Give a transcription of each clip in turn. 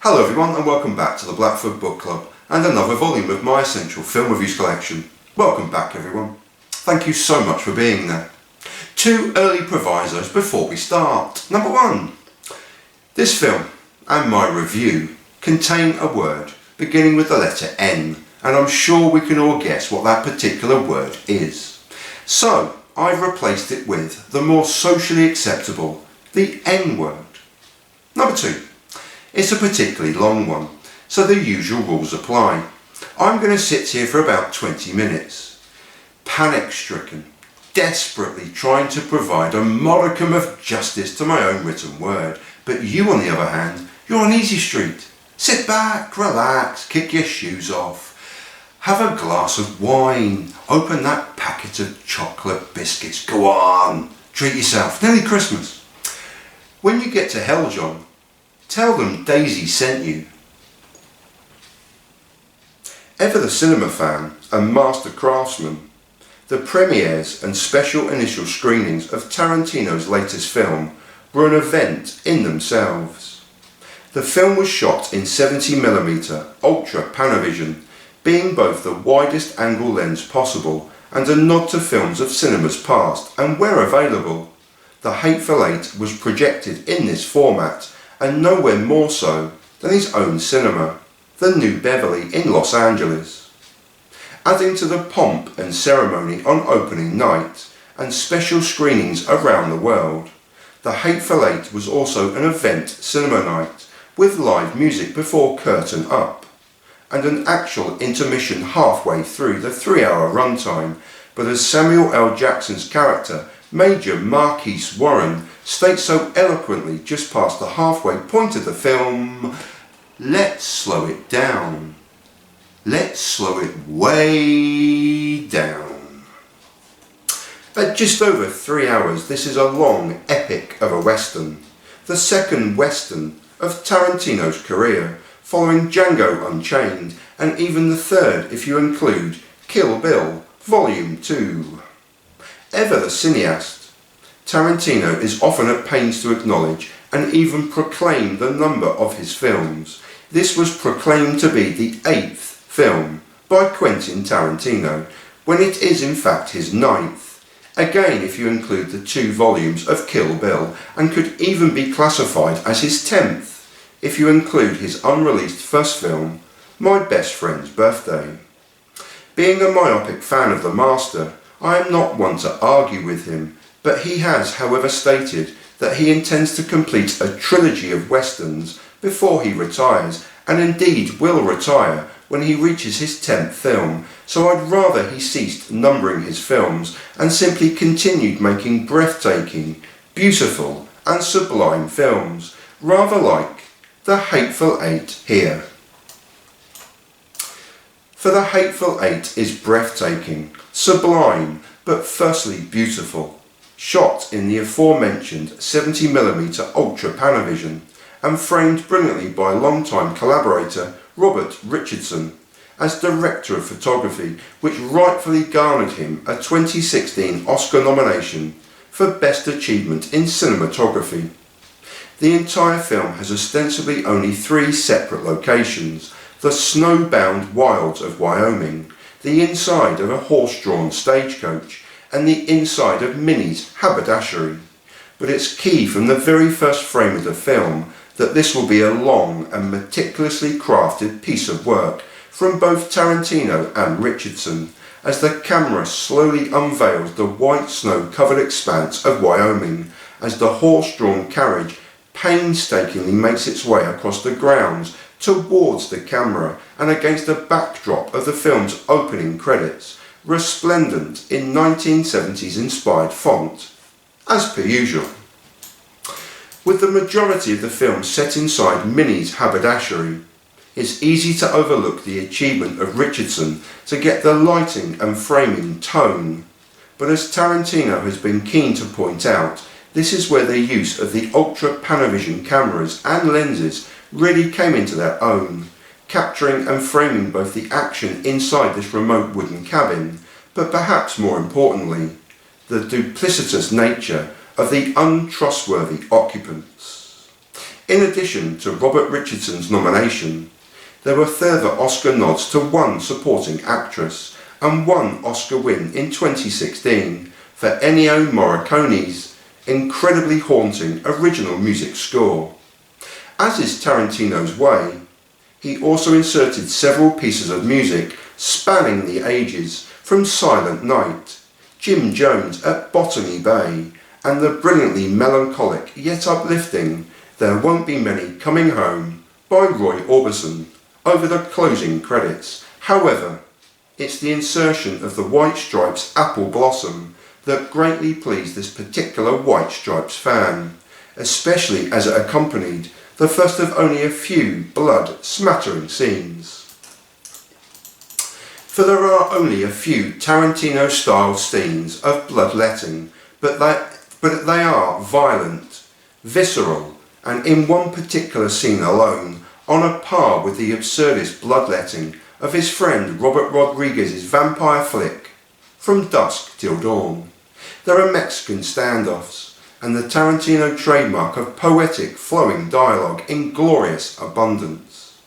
Hello everyone and welcome back to the Blackfoot Book Club and another volume of my essential film reviews collection. Welcome back everyone. Thank you so much for being there. Two early provisos before we start. Number one, this film and my review contain a word beginning with the letter N, and I'm sure we can all guess what that particular word is. So I've replaced it with the more socially acceptable, the N word. Number two, it's a particularly long one, so the usual rules apply. I'm going to sit here for about 20 minutes, panic-stricken, desperately trying to provide a modicum of justice to my own written word. But you, on the other hand, you're on easy street. Sit back, relax, kick your shoes off, have a glass of wine, open that packet of chocolate biscuits, go on, treat yourself, nearly Christmas. When you get to hell, John, tell them Daisy sent you. Ever the cinema fan and Master Craftsman, the premieres and special initial screenings of Tarantino's latest film were an event in themselves. The film was shot in 70mm Ultra Panavision, being both the widest angle lens possible and a nod to films of cinemas past, and where available. The Hateful Eight was projected in this format, and nowhere more so than his own cinema, the New Beverly in Los Angeles. Adding to the pomp and ceremony on opening night and special screenings around the world, the Hateful Eight was also an event cinema night with live music before curtain up, and an actual intermission halfway through the 3-hour runtime, but as Samuel L. Jackson's character, Major Marquis Warren, states so eloquently just past the halfway point of the film, let's slow it down. Let's slow it way down. At just over 3 hours, this is a long epic of a western, the second western of Tarantino's career, following Django Unchained, and even the third if you include Kill Bill Volume 2. Ever the cineast, Tarantino is often at pains to acknowledge and even proclaim the number of his films. This was proclaimed to be the 8th film by Quentin Tarantino, when it is in fact his 9th. Again if you include the 2 volumes of Kill Bill, and could even be classified as his 10th if you include his unreleased first film, My Best Friend's Birthday. Being a myopic fan of the master, I am not one to argue with him, but he has, however, stated that he intends to complete a trilogy of westerns before he retires, and indeed will retire when he reaches his 10th film, so I'd rather he ceased numbering his films and simply continued making breathtaking, beautiful and sublime films, rather like The Hateful Eight here. For The Hateful Eight is breathtaking, sublime, but firstly beautiful, shot in the aforementioned 70mm Ultra Panavision, and framed brilliantly by longtime collaborator Robert Richardson as director of photography, which rightfully garnered him a 2016 Oscar nomination for Best Achievement in Cinematography. The entire film has ostensibly only 3 separate locations: the snowbound wilds of Wyoming, the inside of a horse-drawn stagecoach, and the inside of Minnie's haberdashery. But it's key from the very first frame of the film that this will be a long and meticulously crafted piece of work from both Tarantino and Richardson, as the camera slowly unveils the white snow-covered expanse of Wyoming, as the horse-drawn carriage painstakingly makes its way across the grounds towards the camera and against the backdrop of the film's opening credits, resplendent in 1970s inspired font, as per usual. With the majority of the film set inside Minnie's haberdashery, it's easy to overlook the achievement of Richardson to get the lighting and framing tone, but as Tarantino has been keen to point out, this is where the use of the Ultra Panavision cameras and lenses really came into their own, capturing and framing both the action inside this remote wooden cabin, but perhaps more importantly, the duplicitous nature of the untrustworthy occupants. In addition to Robert Richardson's nomination, there were further Oscar nods to one supporting actress and one Oscar win in 2016 for Ennio Morricone's incredibly haunting original music score. As is Tarantino's way, he also inserted several pieces of music spanning the ages, from Silent Night, Jim Jones at Botany Bay, and the brilliantly melancholic yet uplifting There Won't Be Many Coming Home by Roy Orbison over the closing credits. However, it's the insertion of the White Stripes Apple Blossom that greatly pleased this particular White Stripes fan, especially as it accompanied the first of only a few blood-smattering scenes. For there are only a few Tarantino-style scenes of bloodletting, but they are violent, visceral, and in one particular scene alone, on a par with the absurdist bloodletting of his friend Robert Rodriguez's vampire flick, From Dusk Till Dawn. There are Mexican standoffs, and the Tarantino trademark of poetic, flowing dialogue in glorious abundance.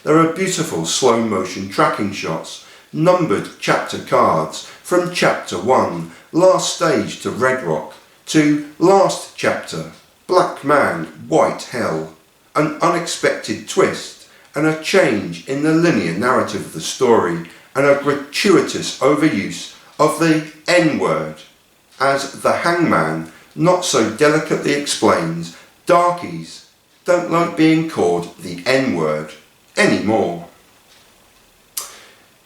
There are beautiful slow-motion tracking shots, numbered chapter cards from Chapter 1, Last Stage to Red Rock, to Last Chapter, Black Man, White Hell, an unexpected twist, and a change in the linear narrative of the story, and a gratuitous overuse of the N-word, as the hangman not so delicately explains, darkies don't like being called the N-word anymore.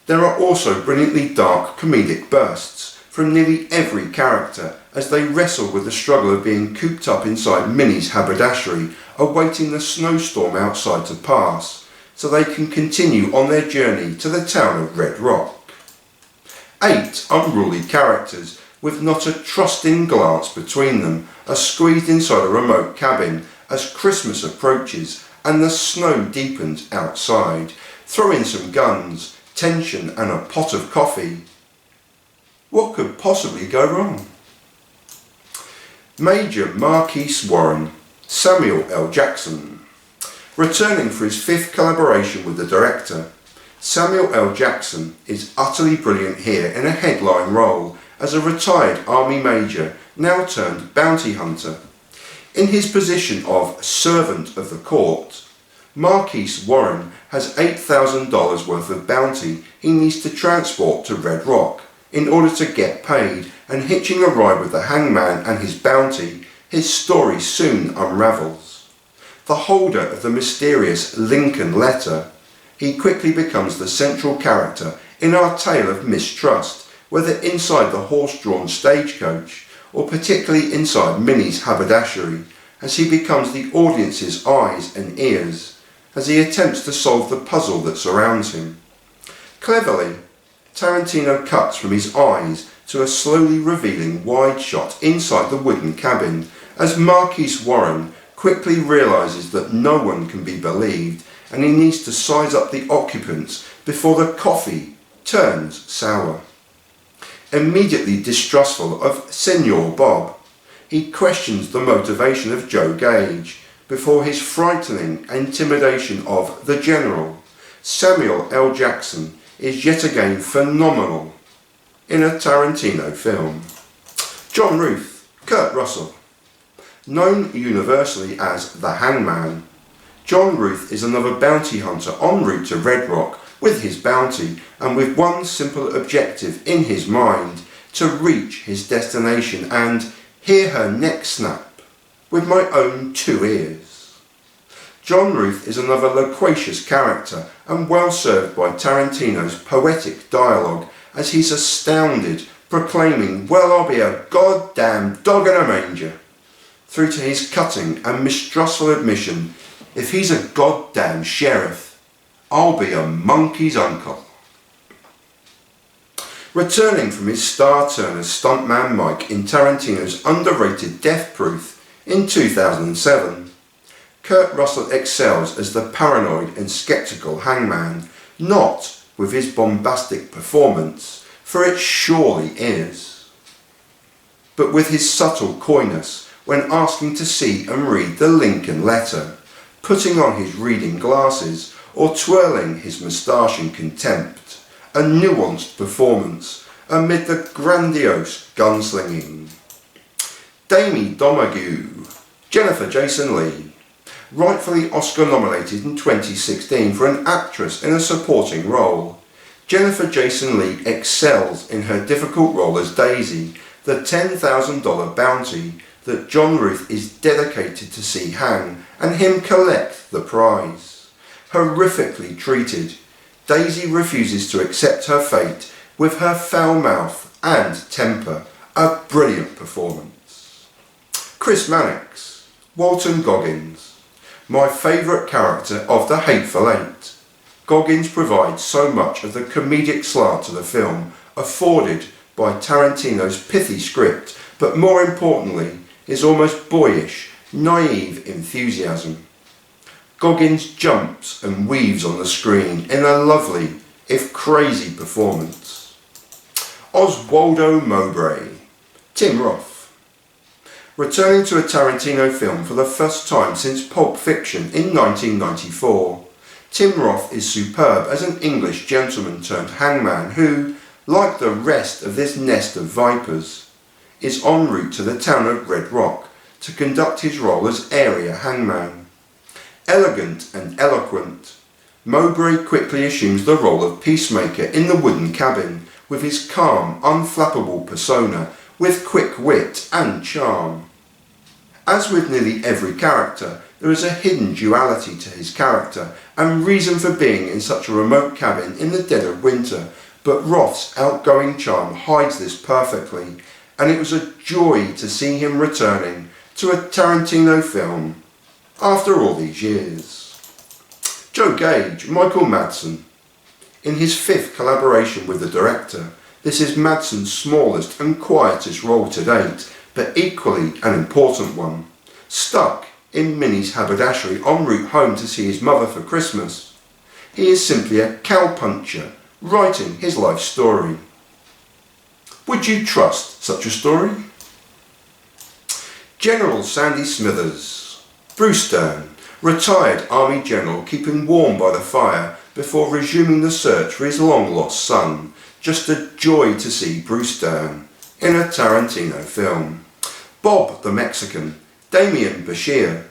There are also brilliantly dark comedic bursts from nearly every character as they wrestle with the struggle of being cooped up inside Minnie's haberdashery, awaiting the snowstorm outside to pass, so they can continue on their journey to the town of Red Rock. 8 unruly characters with not a trusting glance between them are squeezed inside a remote cabin as Christmas approaches and the snow deepens outside. Throw in some guns, tension and a pot of coffee. What could possibly go wrong? Major Marquis Warren, Samuel L. Jackson. Returning for his 5th collaboration with the director, Samuel L. Jackson is utterly brilliant here in a headline role as a retired army major, now turned bounty hunter. In his position of servant of the court, Marquis Warren has $8,000 worth of bounty he needs to transport to Red Rock in order to get paid, and hitching a ride with the hangman and his bounty, his story soon unravels. The holder of the mysterious Lincoln letter, he quickly becomes the central character in our tale of mistrust, whether inside the horse-drawn stagecoach or particularly inside Minnie's haberdashery, as he becomes the audience's eyes and ears as he attempts to solve the puzzle that surrounds him. Cleverly, Tarantino cuts from his eyes to a slowly revealing wide shot inside the wooden cabin as Marquis Warren quickly realises that no one can be believed and he needs to size up the occupants before the coffee turns sour. Immediately distrustful of Senor Bob, he questions the motivation of Joe Gage before his frightening intimidation of the General. Samuel L. Jackson is yet again phenomenal in a Tarantino film. John Ruth, Kurt Russell. Known universally as the Hangman, John Ruth is another bounty hunter en route to Red Rock with his bounty and with one simple objective in his mind: to reach his destination and hear her neck snap with my own 2 ears. John Ruth is another loquacious character and well served by Tarantino's poetic dialogue as he's astounded, proclaiming, "Well, I'll be a goddamn dog in a manger," through to his cutting and mistrustful admission, "If he's a goddamn sheriff, I'll be a monkey's uncle." Returning from his star turn as stuntman Mike in Tarantino's underrated Death Proof in 2007, Kurt Russell excels as the paranoid and sceptical hangman, not with his bombastic performance, for it surely is, but with his subtle coyness when asking to see and read the Lincoln letter, putting on his reading glasses or twirling his moustache in contempt. A nuanced performance amid the grandiose gunslinging. Damie Domergue, Jennifer Jason Leigh, rightfully Oscar nominated in 2016 for an actress in a supporting role. Jennifer Jason Leigh excels in her difficult role as Daisy, the $10,000 bounty that John Ruth is dedicated to see hang and him collect the prize. Horrifically treated, Daisy refuses to accept her fate with her foul mouth and temper. A brilliant performance. Chris Mannix, Walton Goggins, my favourite character of the Hateful Eight. Goggins provides so much of the comedic slant to the film afforded by Tarantino's pithy script, but more importantly, his almost boyish, naive enthusiasm. Goggins jumps and weaves on the screen in a lovely, if crazy, performance. Oswaldo Mowbray, Tim Roth. Returning to a Tarantino film for the first time since Pulp Fiction in 1994, Tim Roth is superb as an English gentleman turned hangman who, like the rest of this nest of vipers, is en route to the town of Red Rock to conduct his role as area hangman. Elegant and eloquent, Mowbray quickly assumes the role of peacemaker in the wooden cabin with his calm, unflappable persona with quick wit and charm. As with nearly every character, there is a hidden duality to his character and reason for being in such a remote cabin in the dead of winter, but Roth's outgoing charm hides this perfectly, and it was a joy to see him returning to a Tarantino film after all these years. Joe Gage, Michael Madsen. In his fifth collaboration with the director, this is Madsen's smallest and quietest role to date, but equally an important one. Stuck in Minnie's haberdashery en route home to see his mother for Christmas, he is simply a cowpuncher writing his life story. Would you trust such a story? General Sandy Smithers, Bruce Dern, retired Army general keeping warm by the fire before resuming the search for his long-lost son. Just a joy to see Bruce Dern in a Tarantino film. Bob the Mexican, Damian Bashir,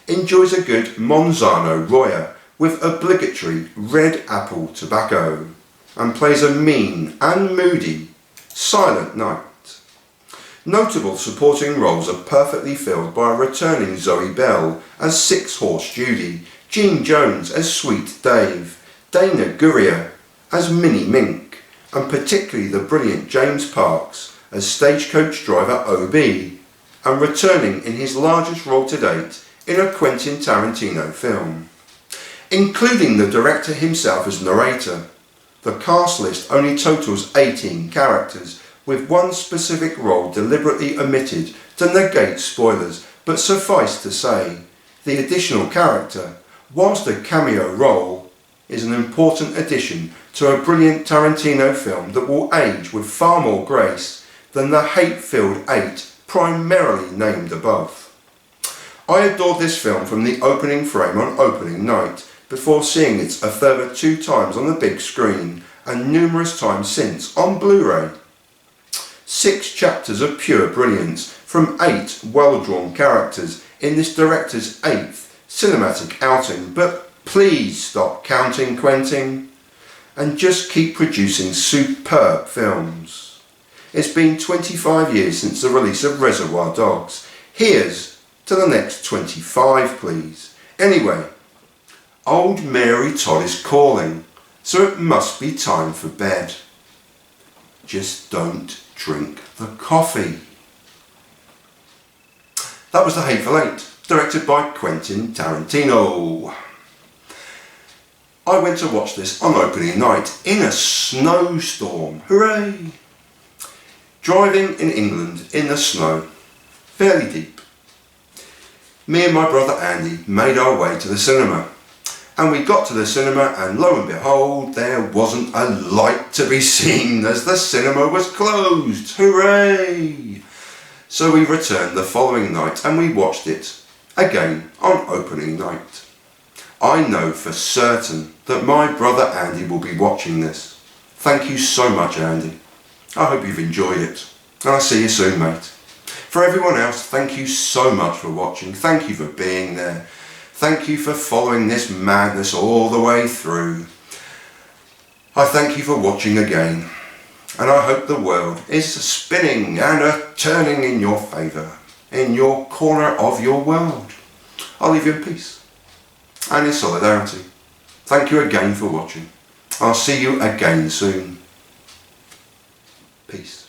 enjoys a good Monzano Roya with obligatory red apple tobacco and plays a mean and moody Silent Night. Notable supporting roles are perfectly filled by a returning Zoe Bell as Six Horse Judy, Gene Jones as Sweet Dave, Dana Gurria as Minnie Mink, and particularly the brilliant James Parks as stagecoach driver OB, and returning in his largest role to date in a Quentin Tarantino film. Including the director himself as narrator, the cast list only totals 18 characters, with one specific role deliberately omitted to negate spoilers, but suffice to say, the additional character, whilst a cameo role, is an important addition to a brilliant Tarantino film that will age with far more grace than the hate-filled 8 primarily named above. I adored this film from the opening frame on opening night, before seeing it a further 2 times on the big screen and numerous times since on Blu-ray. 6 chapters of pure brilliance from 8 well-drawn characters in this director's 8th cinematic outing, but please stop counting, Quentin, and just keep producing superb films. It's been 25 years since the release of Reservoir Dogs. Here's to the next 25, please. Anyway, old Mary Todd is calling, so it must be time for bed. Just don't drink the coffee. That was The Hateful Eight, directed by Quentin Tarantino. I went to watch this on opening night in a snowstorm. Hooray! Driving in England in the snow, fairly deep. Me and my brother Andy made our way to the cinema. And we got to the cinema and lo and behold, there wasn't a light to be seen as the cinema was closed. Hooray! So we returned the following night and we watched it again on opening night. I know for certain that my brother Andy will be watching this. Thank you so much, Andy. I hope you've enjoyed it. And I'll see you soon, mate. For everyone else, thank you so much for watching. Thank you for being there. Thank you for following this madness all the way through. I thank you for watching again. And I hope the world is spinning and turning in your favour, in your corner of your world. I'll leave you in peace and in solidarity. Thank you again for watching. I'll see you again soon. Peace.